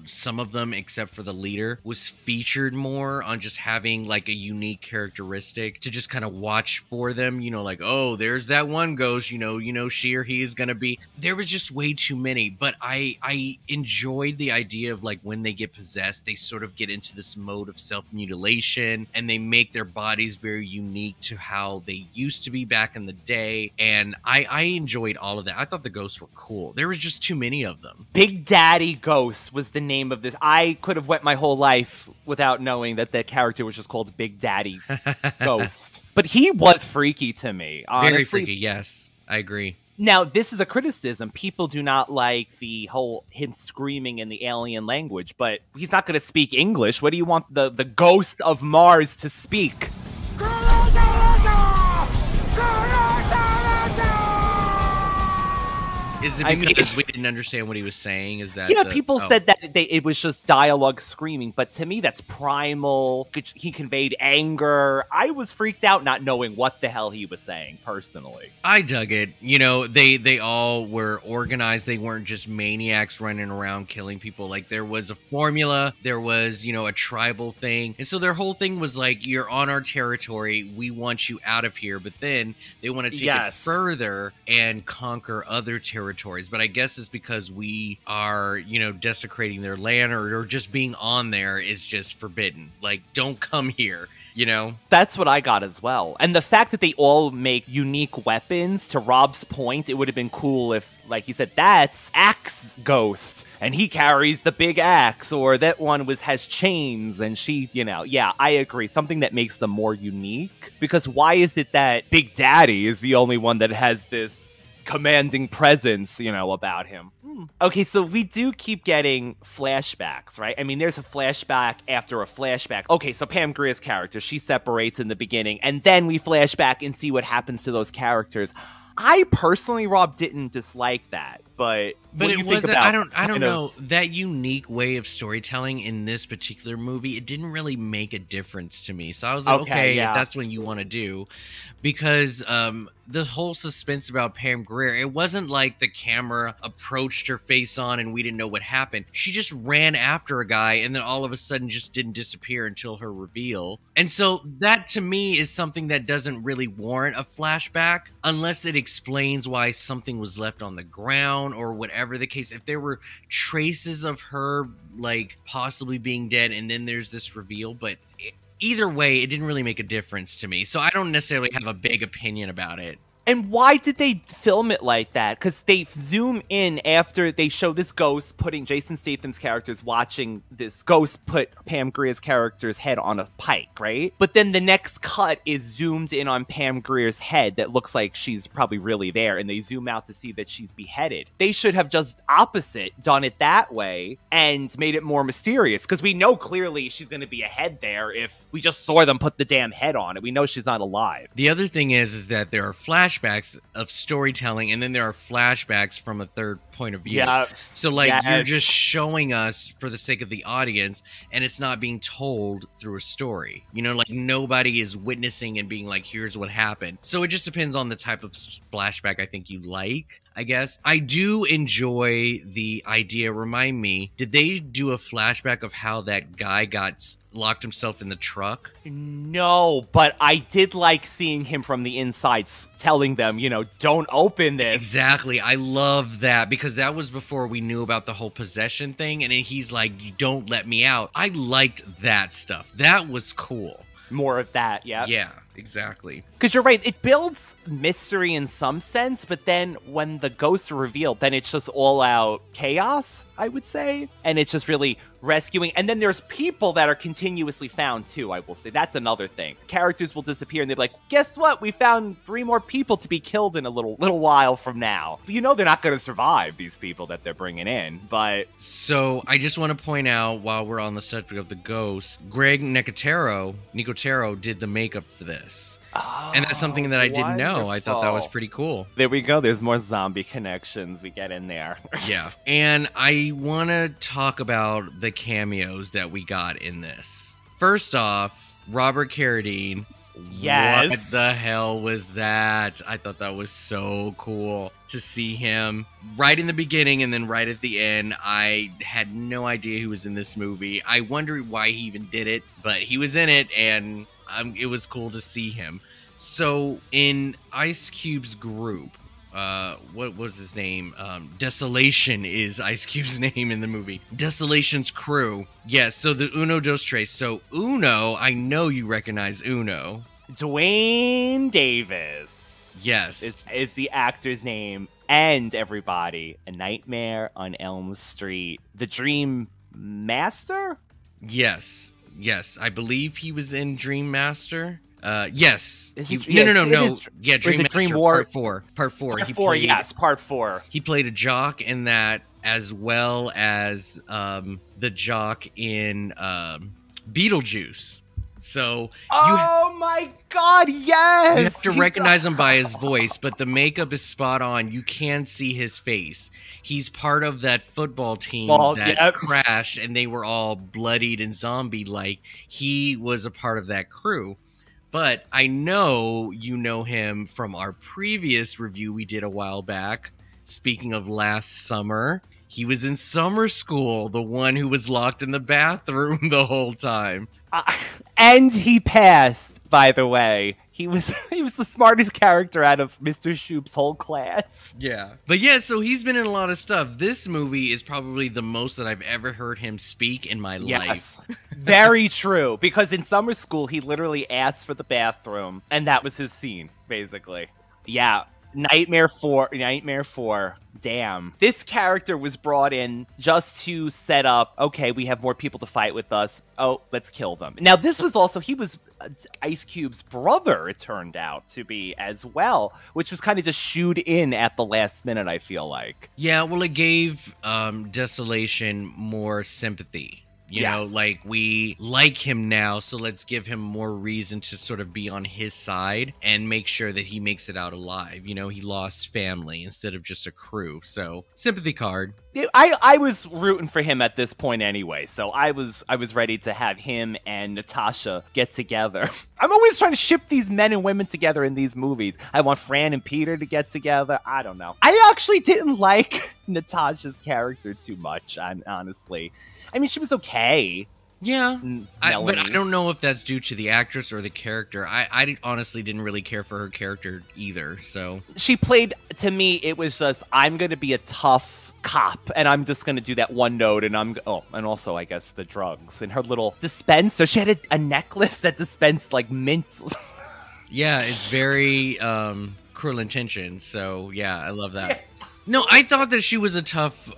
some of them, except for the leader, was featured more on just having like a unique characteristic to just kind of watch for them. You know, like, oh, there's that one ghost, you know, she or he is going to be. There was just way too many. But I enjoyed the idea of like when they get possessed, they sort of get into this mode of self-mutilation and they make their bodies very unique to how they used to be back in the day. And I enjoyed all of that. I thought the ghosts were cool. cool. There was just too many of them. Big Daddy Ghost was the name of this. I could have went my whole life without knowing that the character was just called Big Daddy Ghost. But he was freaky to me, honestly. Very freaky, yes. I agree. Now, this is a criticism. People do not like the whole him screaming in the alien language, but he's not going to speak English. What do you want the ghost of Mars to speak? Is it because we didn't understand what he was saying? Is that people said that it was just dialogue screaming, but to me that's primal. He conveyed anger. I was freaked out not knowing what the hell he was saying, personally. I dug it. You know, they all were organized. They weren't just maniacs running around killing people. Like, there was a formula. There was, you know, a tribal thing. And so their whole thing was like, you're on our territory. We want you out of here. But then they want to take it further and conquer other territories. But I guess it's because we are, you know, desecrating their land or just being on there is just forbidden. Like, don't come here, you know? That's what I got as well. And the fact that they all make unique weapons, to Rob's point, it would have been cool if, like he said, that's Axe Ghost, and he carries the big axe, or that one has chains, and she, you know, yeah, I agree. Something that makes them more unique. Because why is it that Big Daddy is the only one that has this commanding presence, you know, about him? Okay, so we do keep getting flashbacks, right? I mean, there's a flashback after a flashback. Okay, so Pam Grier's character, she separates in the beginning, and then we flash back and see what happens to those characters. I personally, Rob, didn't dislike that, but it wasn't. I don't know, that unique way of storytelling in this particular movie. It didn't really make a difference to me. So I was like, okay, if that's what you want to do, because the whole suspense about Pam Grier, it wasn't like the camera approached her face on and we didn't know what happened. She just ran after a guy and then all of a sudden just didn't disappear until her reveal. And so that to me is something that doesn't really warrant a flashback unless it explains why something was left on the ground or whatever the case. If there were traces of her like possibly being dead and then there's this reveal, but either way, it didn't really make a difference to me. So I don't necessarily have a big opinion about it. And why did they film it like that? Because they zoom in after they show this ghost putting Jason Statham's characters watching this ghost put Pam Grier's character's head on a pike, right? But then the next cut is zoomed in on Pam Grier's head that looks like she's probably really there, and they zoom out to see that she's beheaded. They should have just opposite done it that way and made it more mysterious, because we know clearly she's going to be a head there if we just saw them put the damn head on it. We know she's not alive. The other thing is that there are flashbacks of storytelling, and then there are flashbacks from a third point of view. Yeah. So like you're just showing us for the sake of the audience, and it's not being told through a story. You know, like nobody is witnessing and being like, here's what happened. So it just depends on the type of flashback I think you like, I guess. I do enjoy the idea. Remind me, did they do a flashback of how that guy locked himself in the truck? No, but I did like seeing him from the inside telling them, you know, don't open this. Exactly. I love that, because that was before we knew about the whole possession thing, and then he's like, don't let me out. I liked that stuff. That was cool. More of that, yeah. Yeah, exactly. Because you're right, it builds mystery in some sense, but then when the ghosts are revealed, then it's just all out chaos, I would say. And it's just really rescuing. And then there's people that are continuously found too, I will say. That's another thing. Characters will disappear and they're like, guess what? We found 3 more people to be killed in a little while from now. But you know they're not going to survive, these people that they're bringing in, but... So I just want to point out, while we're on the subject of the ghosts, Greg Nicotero did the makeup for this. Oh, and that's something that I didn't know. I thought that was pretty cool. There we go. There's more zombie connections we get in there. Yeah. And I want to talk about the cameos that we got in this. First off, Robert Carradine. Yes. What the hell was that? I thought that was so cool to see him right in the beginning and then right at the end. I had no idea he was in this movie. I wondered why he even did it, but he was in it, and it was cool to see him. So in Ice Cube's group, what was his name? Desolation is Ice Cube's name in the movie. Desolation's crew. Yes, so the Uno Dos Tres. So Uno, I know you recognize Uno. Dwayne Davis. Yes. Is the actor's name. And everybody, A Nightmare on Elm Street. The Dream Master? Yes. I believe he was in Dream Master. Yes. No. Yeah, Dream Master, Dream War? Part 4. Part 4. Part 4. He played a jock in that, as well as the jock in Beetlejuice. So my God, yes! You have to recognize him by his voice, but the makeup is spot on. You can see his face. He's part of that football team that crashed, and they were all bloodied and zombie-like. He was a part of that crew. But I know you know him from our previous review we did a while back. Speaking of last summer, he was in Summer School, the one who was locked in the bathroom the whole time. And he passed, by the way. He was the smartest character out of Mr. Shoop's whole class. Yeah. But yeah, so he's been in a lot of stuff. This movie is probably the most that I've ever heard him speak in my life. Very true. Because in Summer School, he literally asked for the bathroom, and that was his scene, basically. Yeah. Nightmare 4. Damn. This character was brought in just to set up, okay, we have more people to fight with us. Oh, let's kill them. Now, this was also, he was Ice Cube's brother, it turned out to be as well, which was kind of just shooed in at the last minute, I feel like. Yeah, well, it gave Desolation more sympathy. You know, like, we like him now, so let's give him more reason to sort of be on his side and make sure that he makes it out alive. You know, he lost family instead of just a crew. So, sympathy card. I was rooting for him at this point anyway, so I was ready to have him and Natasha get together. I'm always trying to ship these men and women together in these movies. I want Fran and Peter to get together. I don't know. I actually didn't like Natasha's character too much, honestly. I mean, she was okay. Yeah, but I don't know if that's due to the actress or the character. I honestly didn't really care for her character either, so. She played, to me, it was just, I'm going to be a tough cop, and I'm just going to do that one note, and and also, I guess, the drugs. And her little dispenser, she had a necklace that dispensed, like, mints. Yeah, it's very Cruel Intentions, so, yeah, I love that. No, I thought that she was a tough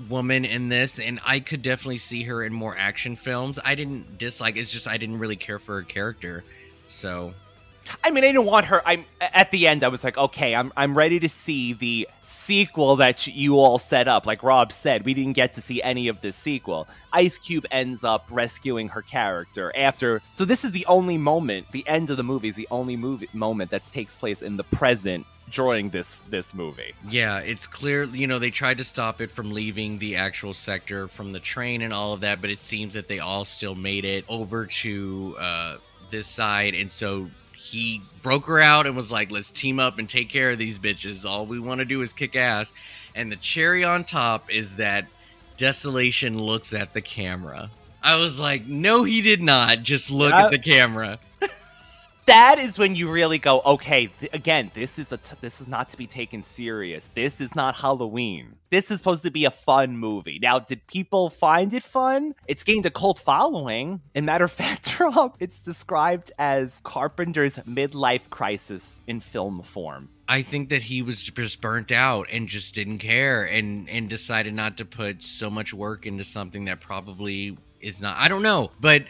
woman in this, and I could definitely see her in more action films. I didn't dislike, it's just I didn't really care for her character, so. I mean, I didn't want her. At the end, I was like, okay, I'm ready to see the sequel that you all set up. Like Rob said, we didn't get to see any of this sequel. Ice Cube ends up rescuing her character after. So this is the only moment. The end of the movie is the only moment that takes place in the present during this movie. Yeah, it's clear, you know, they tried to stop it from leaving the actual sector from the train and all of that, but it seems that they all still made it over to this side, and so he broke her out and was like, let's team up and take care of these bitches. All we want to do is kick ass. And the cherry on top is that Desolation looks at the camera. I was like, no, he did not. Just look at the camera. That is when you really go, okay, again, this is not to be taken serious. This is not Halloween. This is supposed to be a fun movie. Now, did people find it fun? It's gained a cult following. And matter of fact, Rob, it's described as Carpenter's midlife crisis in film form. I think that he was just burnt out and just didn't care and decided not to put so much work into something that probably is not. I don't know, but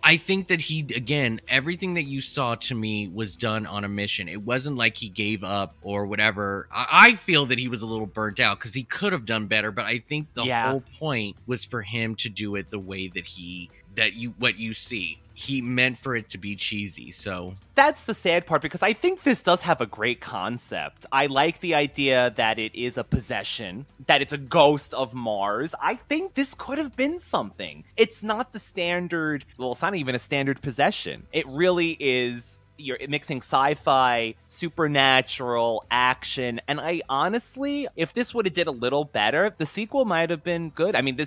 I think that he, again, everything that you saw to me was done on a mission. It wasn't like he gave up or whatever. I feel that he was a little burnt out because he could have done better, but I think the whole point was for him to do it the way that what you see. He meant for it to be cheesy, so. That's the sad part, because I think this does have a great concept. I like the idea that it is a possession, that it's a ghost of Mars. I think this could have been something. It's not the standard, well, it's not even a standard possession. It really is, you're mixing sci-fi, supernatural, action, and I honestly, if this would have did a little better, the sequel might have been good. I mean,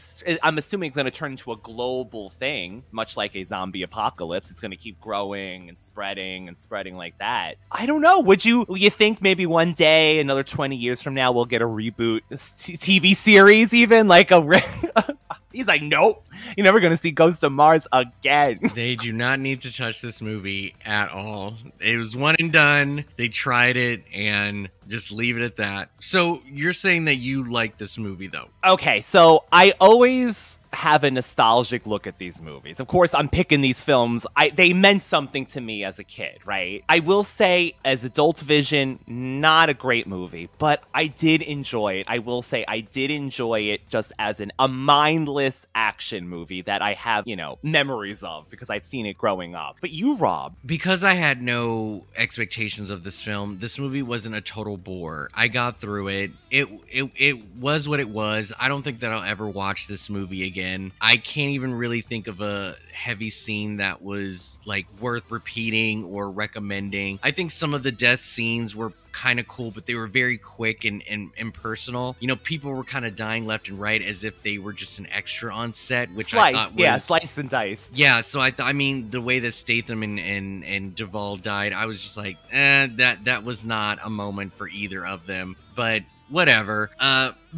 I'm assuming it's going to turn into a global thing, much like a zombie apocalypse. It's going to keep growing and spreading like that. I don't know. Would you think maybe one day, another 20 years from now, we'll get a reboot TV series even? Like He's like, nope, you're never going to see Ghost of Mars again. They do not need to touch this movie at all. It was one and done. They tried it and just leave it at that. So you're saying that you like this movie, though? Okay, so I always have a nostalgic look at these movies. Of course, I'm picking these films. They meant something to me as a kid, right? I will say, as adult vision, not a great movie, but I did enjoy it. I will say I did enjoy it just as a mindless action movie that I have, memories of because I've seen it growing up. But you, Rob? Because I had no expectations of this film, this movie wasn't a total bore. I got through it. It was what it was. I don't think that I'll ever watch this movie again. I can't even really think of a heavy scene that was like worth repeating or recommending. I think some of the death scenes were kind of cool, but they were very quick and impersonal. People were kind of dying left and right as if they were just an extra on set, which I thought was... slice and dice. Yeah, so I mean, the way that Statham and DuVall died, I was just like, that was not a moment for either of them. But whatever.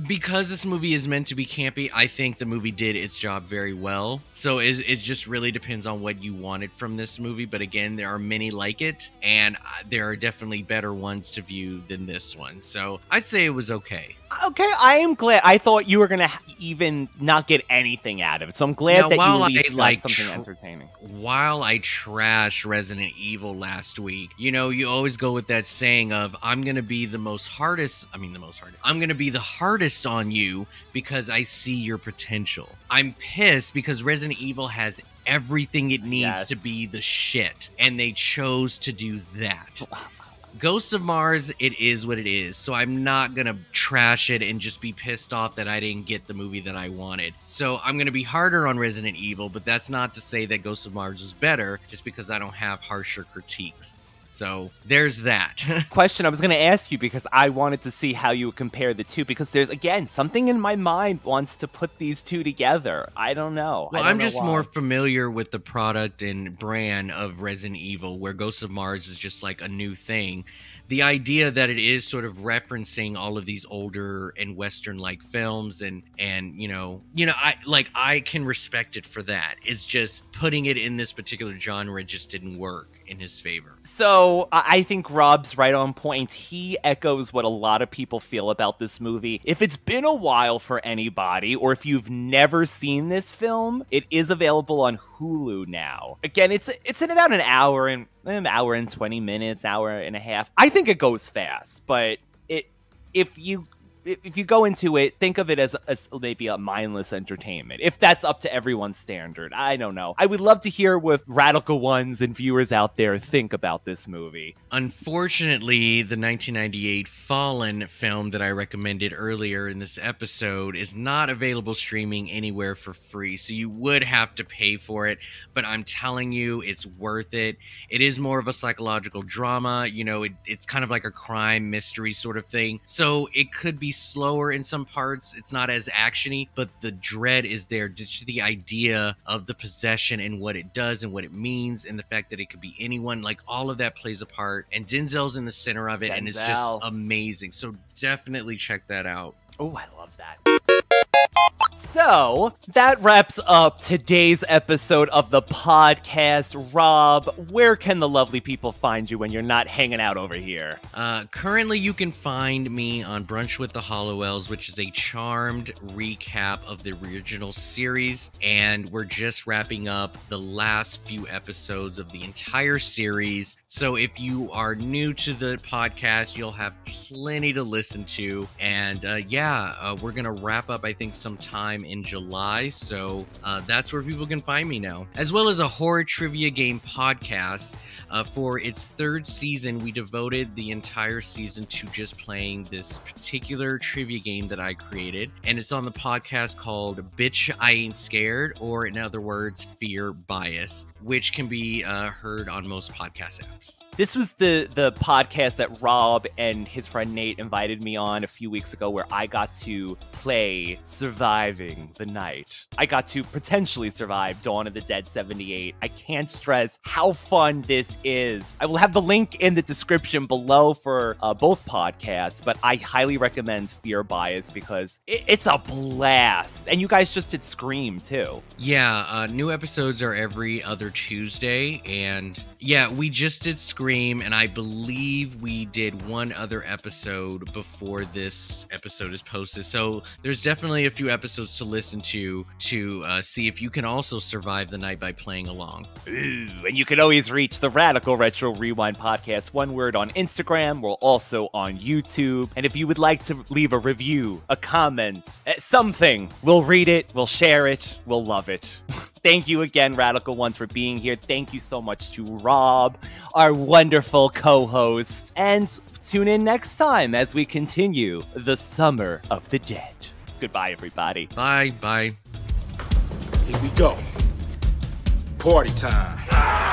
Because this movie is meant to be campy, I think the movie did its job very well. So it just really depends on what you wanted from this movie. But again, there are many like it, and there are definitely better ones to view than this one. So I'd say it was okay. Okay, I am glad. I thought you were going to even not get anything out of it. So I'm glad that you at least got something entertaining. While I trashed Resident Evil last week, you always go with that saying of, I'm going to be I'm going to be the hardest on you because I see your potential. I'm pissed because Resident Evil has everything it needs to be the shit, and they chose to do that. Ghosts of Mars, it is what it is, so I'm not gonna trash it and just be pissed off that I didn't get the movie that I wanted. So I'm gonna be harder on Resident Evil, but that's not to say that Ghosts of Mars is better, just because I don't have harsher critiques. So there's that. Question I was going to ask you because I wanted to see how you would compare the two, because there's, again, something in my mind wants to put these two together. I don't know. Well, I'm just more familiar with the product and brand of Resident Evil, where Ghosts of Mars is just like a new thing. The idea that it is sort of referencing all of these older and Western-like films and I can respect it for that. It's just putting it in this particular genre just didn't work in his favor. So I think Rob's right on point. He echoes what a lot of people feel about this movie. If it's been a while for anybody, or if you've never seen this film, it is available on Hulu now. Again, it's in about an hour and 20 minutes, hour and a half. I think it goes fast, but if you go into it, think of it as maybe a mindless entertainment. If that's up to everyone's standard, I don't know. I would love to hear what radical ones and viewers out there think about this movie. Unfortunately, the 1998 Fallen film that I recommended earlier in this episode is not available streaming anywhere for free, so you would have to pay for it, but I'm telling you, it's worth it. It is more of a psychological drama, it's kind of like a crime mystery sort of thing, so it could be slower in some parts. It's not as actiony, but the dread is there. Just the idea of the possession and what it does and what it means, and the fact that it could be anyone, like all of that plays a part. And Denzel's in the center of it, and it's just amazing. So definitely check that out. Oh, I love that. So, that wraps up today's episode of the podcast. Rob, where can the lovely people find you when you're not hanging out over here? Currently, you can find me on Brunch with the Hollowells, which is a charmed recap of the original series, and we're just wrapping up the last few episodes of the entire series. So if you are new to the podcast, you'll have plenty to listen to. And we're going to wrap up, I think, sometime in July. So that's where people can find me now. As well as a horror trivia game podcast. For its third season, we devoted the entire season to just playing this particular trivia game that I created. And it's on the podcast called Bitch, I Ain't Scared, or in other words, Fear Bias, which can be heard on most podcast apps. This was the podcast that Rob and his friend Nate invited me on a few weeks ago, where I got to play Survive surviving the night. I got to potentially survive Dawn of the Dead 78. I can't stress how fun this is. I will have the link in the description below for both podcasts, but I highly recommend Fear Bias because it's a blast. And you guys just did Scream too. Yeah, new episodes are every other Tuesday, and yeah, we just did Scream, and I believe we did one other episode before this episode is posted. So there's definitely a few episodes to listen to see if you can also survive the night by playing along. Ooh, and you can always reach the Radical Retro Rewind podcast, one word, on Instagram. We're also on YouTube. And if you would like to leave a review, a comment, something, we'll read it, we'll share it, we'll love it. Thank you again, Radical Ones, for being here. Thank you so much to Rob, our wonderful co-host. And tune in next time as we continue the Summer of the Dead. Goodbye, everybody. Bye. Here we go. Party time.